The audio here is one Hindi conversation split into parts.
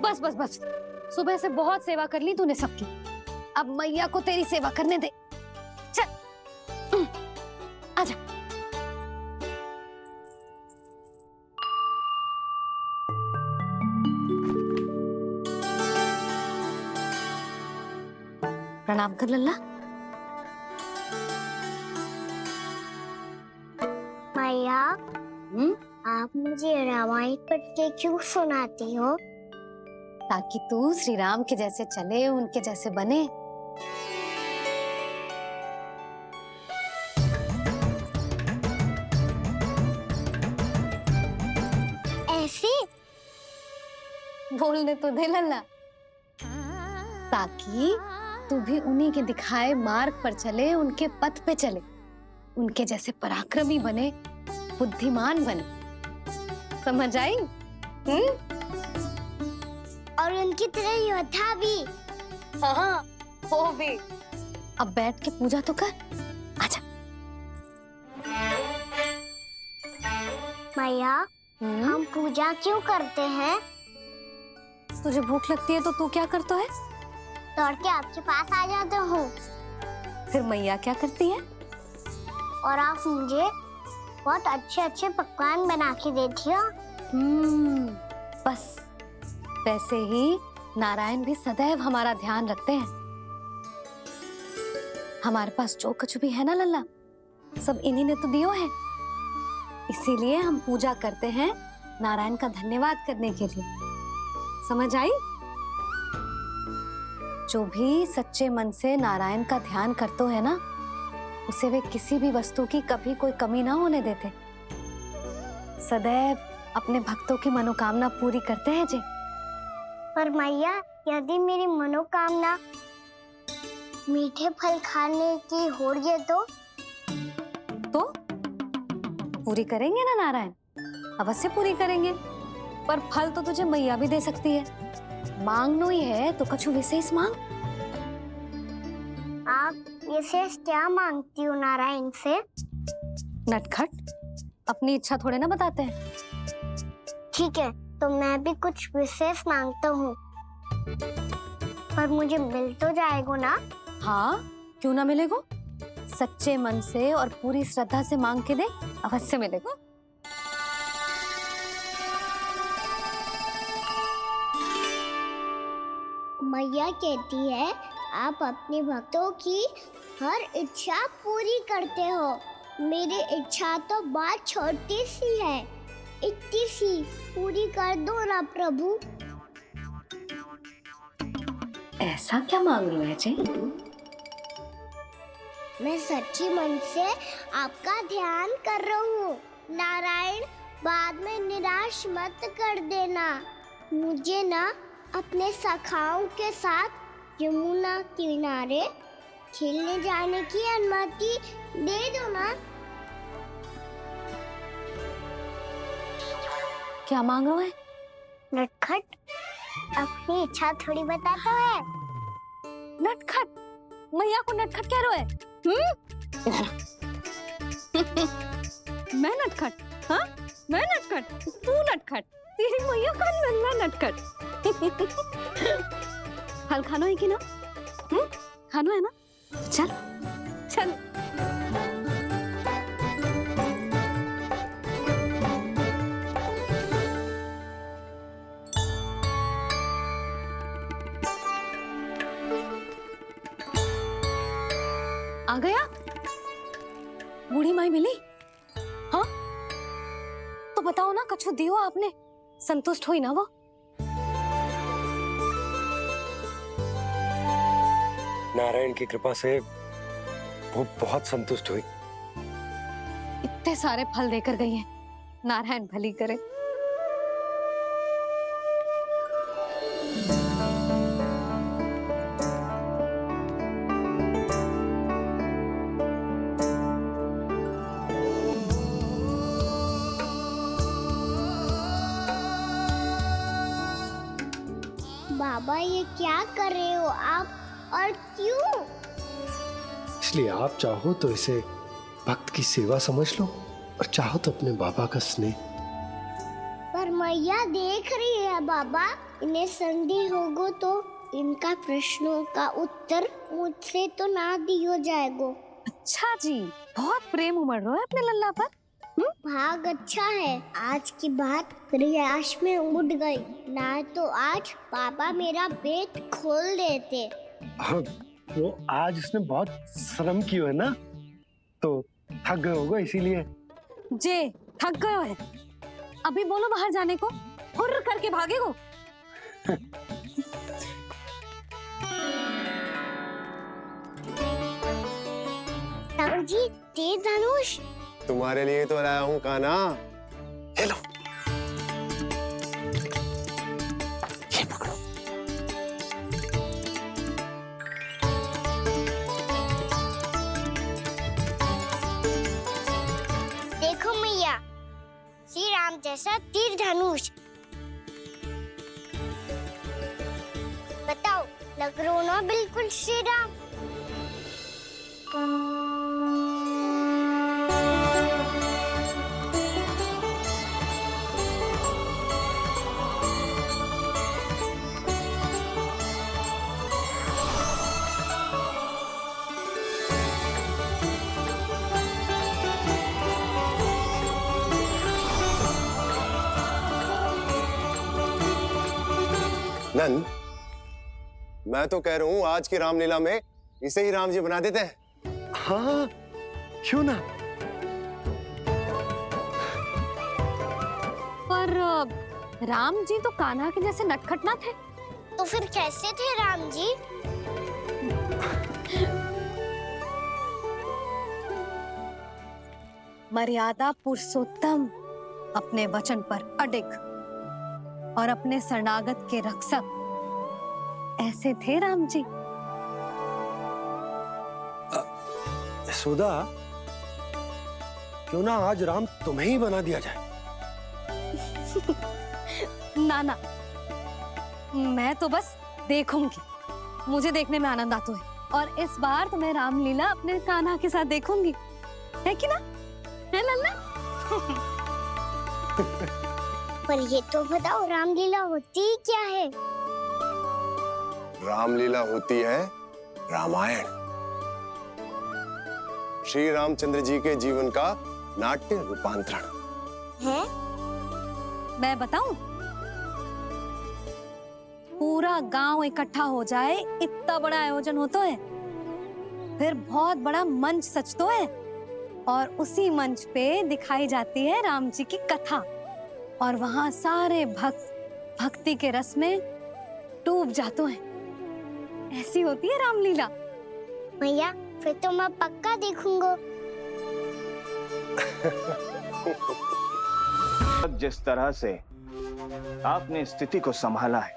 बस बस बस, सुबह से बहुत सेवा कर ली तूने सबकी, अब मैया को तेरी सेवा करने दे। चल आजा। प्रणाम कर लल्ला। मैया, आप मुझे रामायण पढ़ के क्यों सुनाती हो? ताकि तू श्री राम के जैसे चले, उनके जैसे बने। ऐसे बोलने तो दे लल्ला, ताकि तू भी उन्हीं के दिखाए मार्ग पर चले, उनके पथ पे चले, उनके जैसे पराक्रमी बने, बुद्धिमान बने। समझ आई? और उनकी तरह योद्धा भी। हाँ, वो भी। अब बैठ के पूजा तो कर। आजा। मैया, हम पूजा क्यों करते हैं? तुझे भूख लगती है तो तू क्या करता है? दौड़ के आपके पास आ जाता हूँ। फिर मैया क्या करती है? और आप मुझे बहुत अच्छे अच्छे पकवान बना के देती हो। बस वैसे ही नारायण भी सदैव हमारा ध्यान रखते हैं। हमारे पास जो कुछ भी है ना लल्ला, सब इन्हीं ने तो दियो है। इसीलिए हम पूजा करते हैं नारायण का धन्यवाद करने के लिए। समझ आई? जो भी सच्चे मन से नारायण का ध्यान करते है ना, उसे वे किसी भी वस्तु की कभी कोई कमी ना होने देते। सदैव अपने भक्तों की मनोकामना पूरी करते हैं जी। पर मैया, यदि मेरी मनोकामना मीठे फल खाने की हो रही तो पूरी करेंगे ना नारायण, अवश्य पूरी करेंगे। पर फल तो तुझे मैया भी दे सकती है। मांगनो ही है तो कुछ विशेष मांग। आप विशेष क्या मांगती हो नारायण से? नटखट, अपनी इच्छा थोड़े ना बताते हैं। ठीक है, तो मैं भी कुछ विशेष मांगता हूँ, पर मुझे मिल तो जाएगा ना? हाँ, क्यों ना मिलेगा। सच्चे मन से और पूरी श्रद्धा से मांग के दे, अवश्य मिलेगा। मैया कहती है आप अपने भक्तों की हर इच्छा पूरी करते हो। मेरी इच्छा तो बहुत छोटी सी है, इतनी सी पूरी कर दो ना प्रभु। ऐसा क्या मांग लो है जी? मैं सच्ची मन से आपका ध्यान कर रहा हूँ। नारायण, बाद में निराश मत कर देना। मुझे ना अपने सखाओं के साथ यमुना किनारे खेलने जाने की अनुमति दे दो ना। क्या मांग रहा है? नटखट, अपनी इच्छा थोड़ी बताता है। नटखट? मैया को नटखट कह रहे है? मैं नटखट? हाँ, मैं नटखट, तू नटखट, तेरी मैया का नन्ना नटखट। फल खानो है कि ना? खानो है ना? चल चल। आ गया? बूढ़ी माई मिली? हाँ, तो बताओ ना, कछु दियो आपने, संतुष्ट हुई ना वो? नारायण की कृपा से वो बहुत संतुष्ट हुई। इतने सारे फल देकर गई हैं, नारायण भली करे। बाबा, ये क्या कर रहे हो आप, और क्यों? इसलिए आप चाहो तो इसे भक्त की सेवा समझ लो, और चाहो तो अपने बाबा का स्नेह। पर मैया देख रही है है बाबा, इन्हें संदेह होगो तो इनका प्रश्नों का उत्तर मुझसे तो ना दियो जाएगो। अच्छा जी, बहुत प्रेम उमड़ रहा है अपने लल्ला पर। भाग अच्छा है, आज की बात प्रयास में उड़ गई, ना तो आज पापा मेरा पेट खोल देते। वो आज उसने बहुत श्रम किया है ना, तो थक गए होगा इसीलिए। जे थक गए है, अभी बोलो बाहर जाने को, हुर्र करके भागेगो। राम जी, तीर धनुष तुम्हारे लिए तो लाया हूँ कान्हा। ये लो, ये पकड़ो। देखो मैया, श्री राम जैसा तीर धनुष। बताओ, लग रहा ना बिल्कुल श्री राम। नंद, मैं तो कह रहा हूँ आज की रामलीला में इसे ही राम जी बना देते हैं। हाँ, क्यों ना। पर राम जी तो कान्हा के जैसे नटखट ना थे। तो फिर कैसे थे राम जी? मर्यादा पुरुषोत्तम, अपने वचन पर अडिग और अपने शरणागत के रक्षक, ऐसे थे राम जी। यशोदा, क्यों ना आज राम तुम्हें ही बना दिया जाए। ना ना, मैं तो बस देखूंगी, मुझे देखने में आनंद आता है, और इस बार तो मैं रामलीला अपने कान्हा के साथ देखूंगी, है कि ना, है लल्ला? पर ये तो बताओ, रामलीला होती क्या है? रामलीला होती है रामायण, श्री रामचंद्र जी के जीवन का नाट्य रूपांतरण है। मैं बताऊं, पूरा गांव इकट्ठा हो जाए, इतना बड़ा आयोजन होता है, फिर बहुत बड़ा मंच सजतो है, और उसी मंच पे दिखाई जाती है राम जी की कथा, और वहां सारे भक्त भक्ति के रस में डूब जाते हैं। ऐसी होती है रामलीला। भैया, फिर तो मैं पक्का देखूंगा। जिस तरह से आपने स्थिति को संभाला है,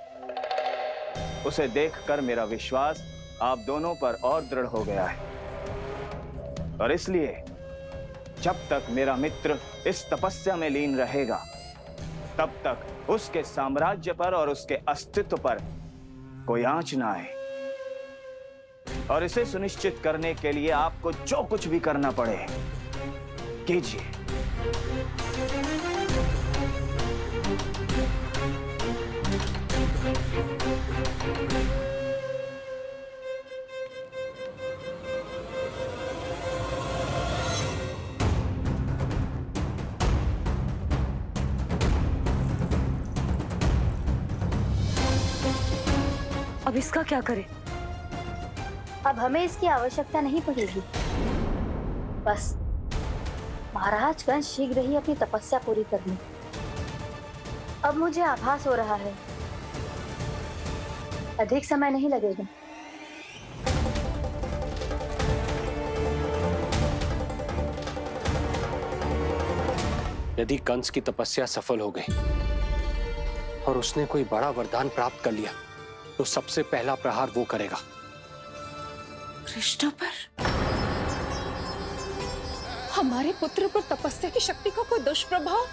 उसे देखकर मेरा विश्वास आप दोनों पर और दृढ़ हो गया है, और इसलिए जब तक मेरा मित्र इस तपस्या में लीन रहेगा, तब तक उसके साम्राज्य पर और उसके अस्तित्व पर कोई आंच ना आए। और इसे सुनिश्चित करने के लिए आपको जो कुछ भी करना पड़े कीजिए। अब इसका क्या करें? अब हमें इसकी आवश्यकता नहीं पड़ेगी। बस महाराजगण शीघ्र ही अपनी तपस्या पूरी कर लें। अब मुझे आभास हो रहा है, अधिक समय नहीं लगेगा। यदि कंस की तपस्या सफल हो गई और उसने कोई बड़ा वरदान प्राप्त कर लिया, तो सबसे पहला प्रहार वो करेगा। कृष्ण पर? हमारे पुत्र पर तपस्या की शक्ति का कोई दुष्प्रभाव?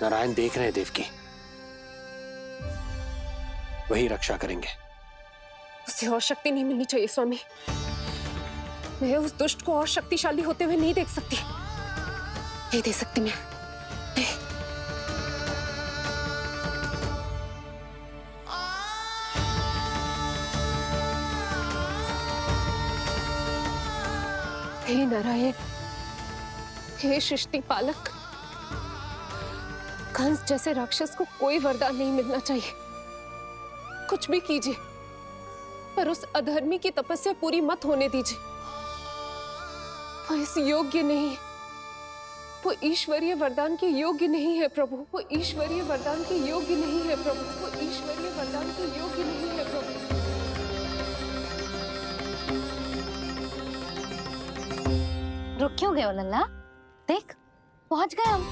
नारायण देख रहे हैं देवकी, वही रक्षा करेंगे। उसे और शक्ति नहीं मिलनी चाहिए स्वामी। मैं उस दुष्ट को और शक्तिशाली होते हुए नहीं देख सकती, नहीं दे सकती मैं। हे नारायण, हे सृष्टि पालक, कंस जैसे राक्षस को कोई वरदान नहीं मिलना चाहिए। कुछ भी कीजिए, पर उस अधर्मी की तपस्या पूरी मत होने दीजिए। वो इस योग्य नहीं है, वो ईश्वरीय वरदान के योग्य नहीं है प्रभु, वो ईश्वरीय वरदान के योग्य नहीं है प्रभु, वो ईश्वरीय वरदान के योग्य नहीं है प्रभु। रुक क्यों गए हो लल्ला? देख, पहुंच गए हम।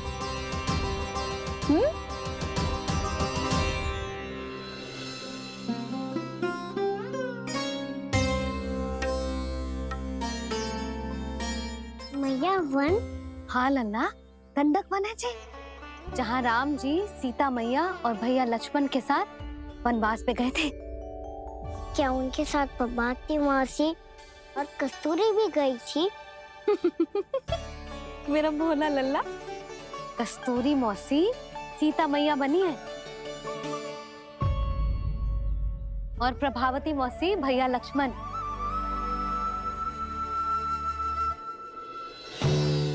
मैया वन? हाँ लल्ला, गंडक वन है जी, जहाँ राम जी सीता मैया और भैया लक्ष्मण के साथ वनवास पे गए थे। क्या उनके साथ पद्मावती मौसी और कस्तूरी भी गई थी? मेरा भोला लल्ला, कस्तूरी मौसी सीता मैया बनी है और प्रभावती मौसी भैया लक्ष्मण।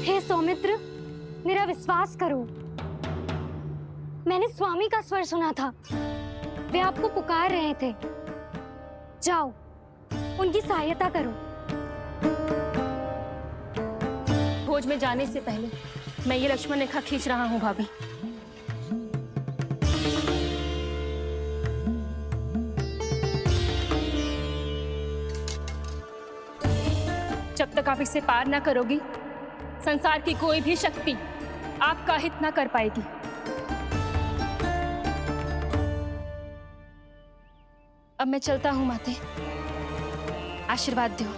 हे सौमित्र, मेरा विश्वास करो, मैंने स्वामी का स्वर सुना था, वे आपको पुकार रहे थे। जाओ, उनकी सहायता करो। भोज में जाने से पहले मैं ये लक्ष्मण रेखा खींच रहा हूँ भाभी। जब तक आप इसे पार ना करोगी, संसार की कोई भी शक्ति आपका हित ना कर पाएगी। अब मैं चलता हूँ माते, आशीर्वाद दो।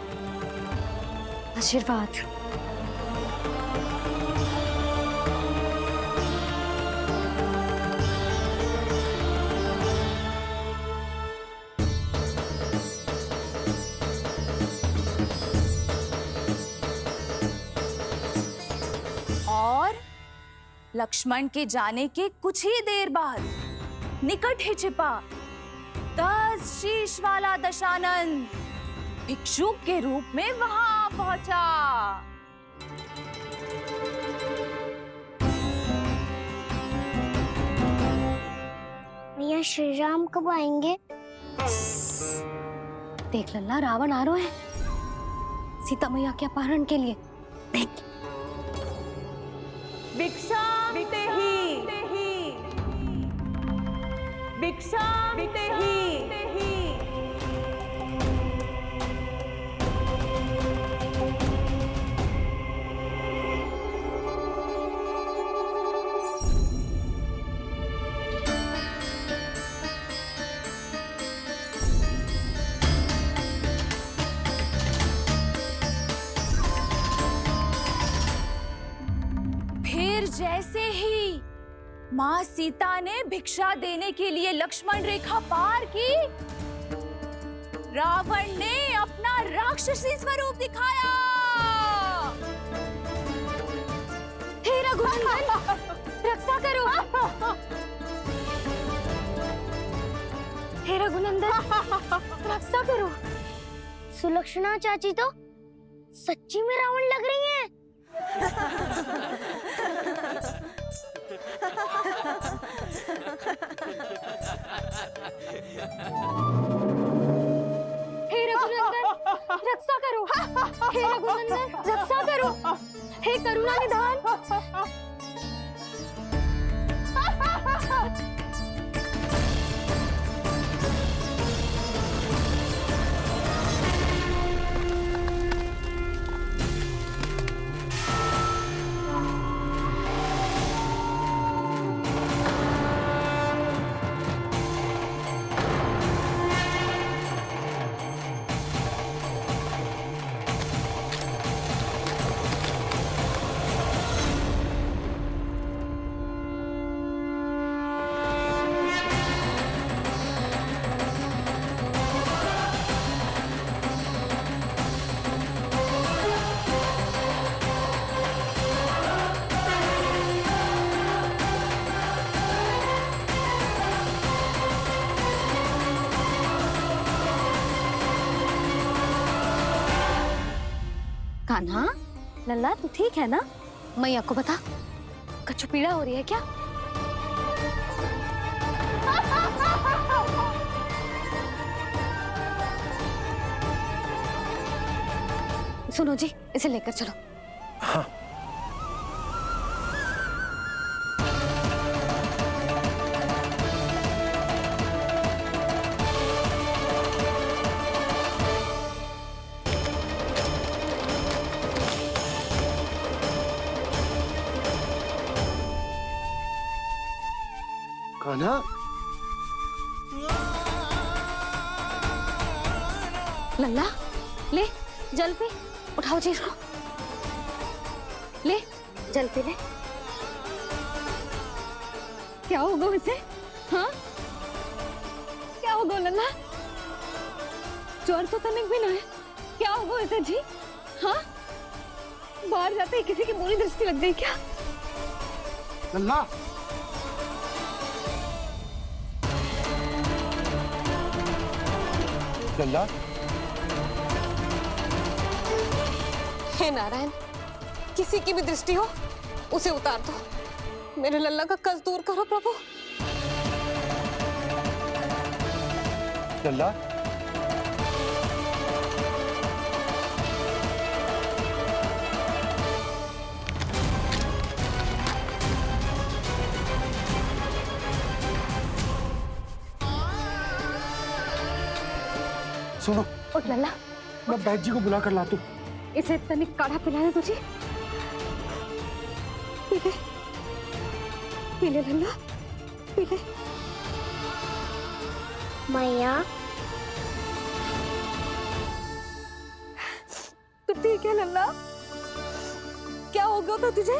आशीर्वाद। और लक्ष्मण के जाने के कुछ ही देर बाद निकट ही छिपा 10 शीश वाला दशानन भिक्षुक के रूप में वहां पहुंचा। मैया श्री राम कब आएंगे? देख लल्ला, रावण आ रहा है सीता मैया के अपहरण के लिए। देख, भिक्षाम देहि, भिक्षाम देहि। जैसे ही मां सीता ने भिक्षा देने के लिए लक्ष्मण रेखा पार की, रावण ने अपना राक्षसी स्वरूप दिखाया। हे रघुनंदन, रक्षा करो। हे रघुनंदन, रक्षा करो। सुलक्षणा चाची तो सच्ची में रावण लग रही हैं। हे रघुनंदन, रक्षा करो। हे रघुनंदन, रक्षा करो। हे करुणा निधान। कान्हा, लल्ला तू ठीक है ना? मैया को बता, कछु पीड़ा हो रही है क्या? सुनो जी, इसे लेकर चलो। हाँ। कान्हा, लल्ला ले जल पी, उठाओ जी इसको, ले जल पी ले। क्या होगा उसे? हाँ क्या होगा लल्ला? ज्वर तो तनिक भी ना है, क्या होगा उसे जी? हाँ बाहर जाते ही किसी की बुरी दृष्टि लग गई क्या? लल्ला, लल्ला, हे नारायण, किसी की भी दृष्टि हो उसे उतार दो, मेरे लल्ला का कष्ट दूर करो प्रभु। लल्ला, सुनो, उठ लल्ला, मैं बैद जी को बुला कर लाता हूँ। इसे तनिक काढ़ा पिलाना तुझे, पी ले, पी ले लल्ला, पी ले। मैया तो ठीक है लल्ला, क्या हो गया था तुझे?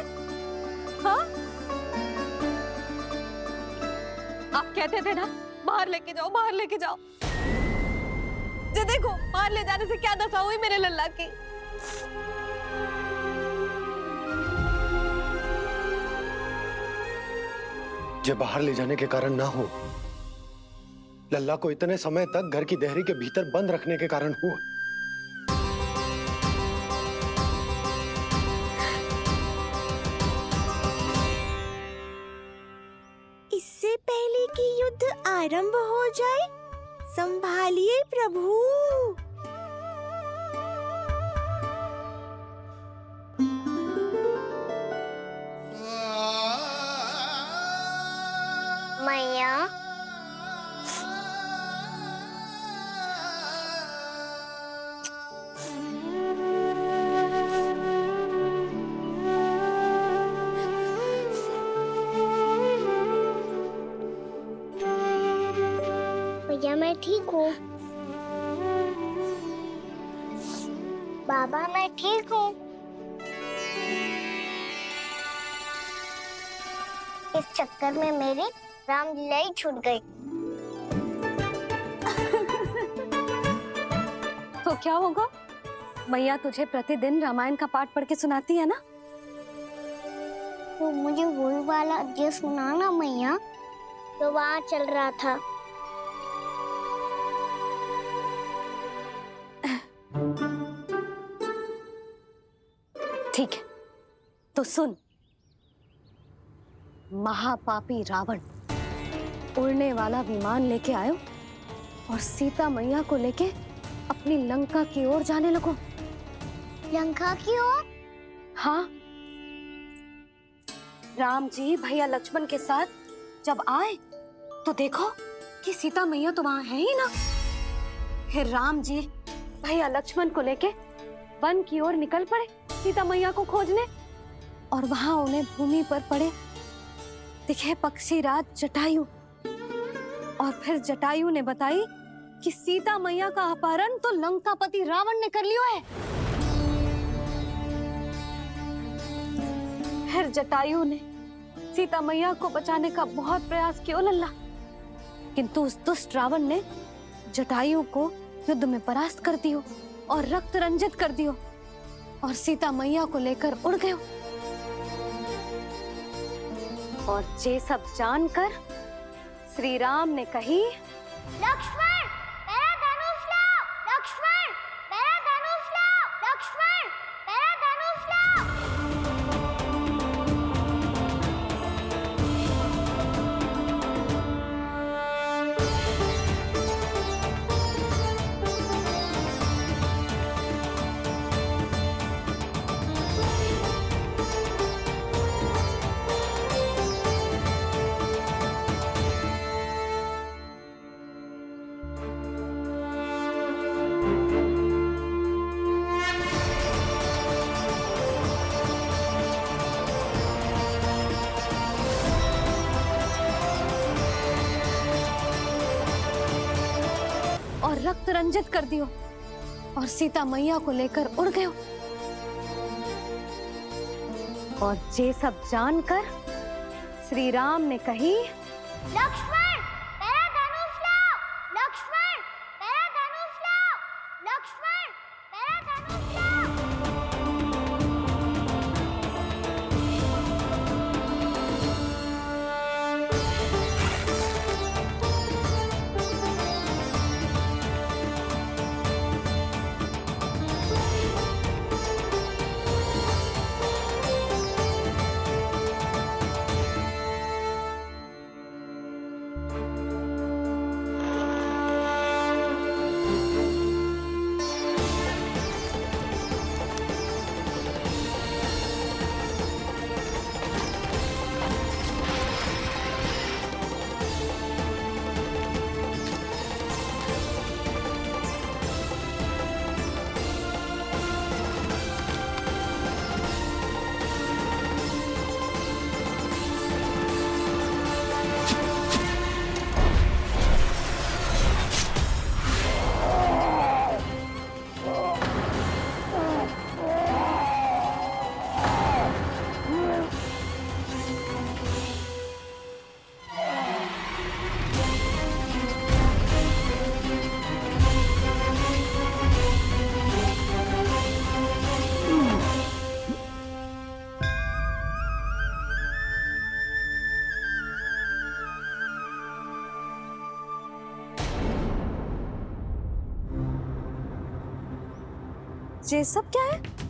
हाँ आप कहते थे ना बाहर लेके जाओ, बाहर लेके जाओ, जे देखो बाहर ले जाने से क्या दशा हुई मेरे लल्ला की। जो बाहर ले जाने के कारण ना हो, लल्ला को इतने समय तक घर की देहरी के भीतर बंद रखने के कारण हुआ। इससे पहले कि युद्ध आरंभ हो जाए, संभालिए प्रभु। मैया भैया मैं ठीक हूँ। बाबा मैं ठीक हूँ। इस चक्कर में मेरी रामलीला ही छूट गई। तो क्या होगा? मैया तुझे प्रतिदिन रामायण का पाठ पढ़ के सुनाती है ना? तो मुझे वही वाला अध्याय सुनाना मैया, तो वहाँ चल रहा था। ठीक है, तो सुन। महापापी रावण उड़ने वाला विमान लेके आयो और सीता मैया को लेके अपनी लंका की ओर जाने लगो। लंका की ओर? हाँ, राम जी भैया लक्ष्मण के साथ जब आए तो देखो कि सीता मैया तो वहां है ही ना। फिर राम जी भैया लक्ष्मण को लेके वन की ओर निकल पड़े सीता मैया को खोजने, और वहां उन्हें भूमि पर पड़े दिखे पक्षी राज जटायु। और फिर जटायु ने बताई कि सीता मैया का अपहरण तो लंकापति रावण ने कर लियो है। फिर जटायु ने सीता मैया को बचाने का बहुत प्रयास किया लल्ला, किंतु उस दुष्ट रावण ने जटायु को युद्ध में परास्त कर दियो और रक्त रंजित कर दियो और सीता मैया को लेकर उड़ गयो। और ये सब जानकर श्री राम ने कही, लक्ष्मण मेरा धनुष लाओ, लक्ष्मण मेरा धनुष लाओ, लक्ष्मण मेरा और रक्त रंजित कर दियो और सीता मैया को लेकर उड़ गयो। और ये सब जानकर श्री राम ने कही, लक्ष्मण मेरा धनुष लाओ, लक्ष्मण मेरा धनुष लाओ, लक्ष्मण मेरा धनुष लाओ। ये सब क्या है?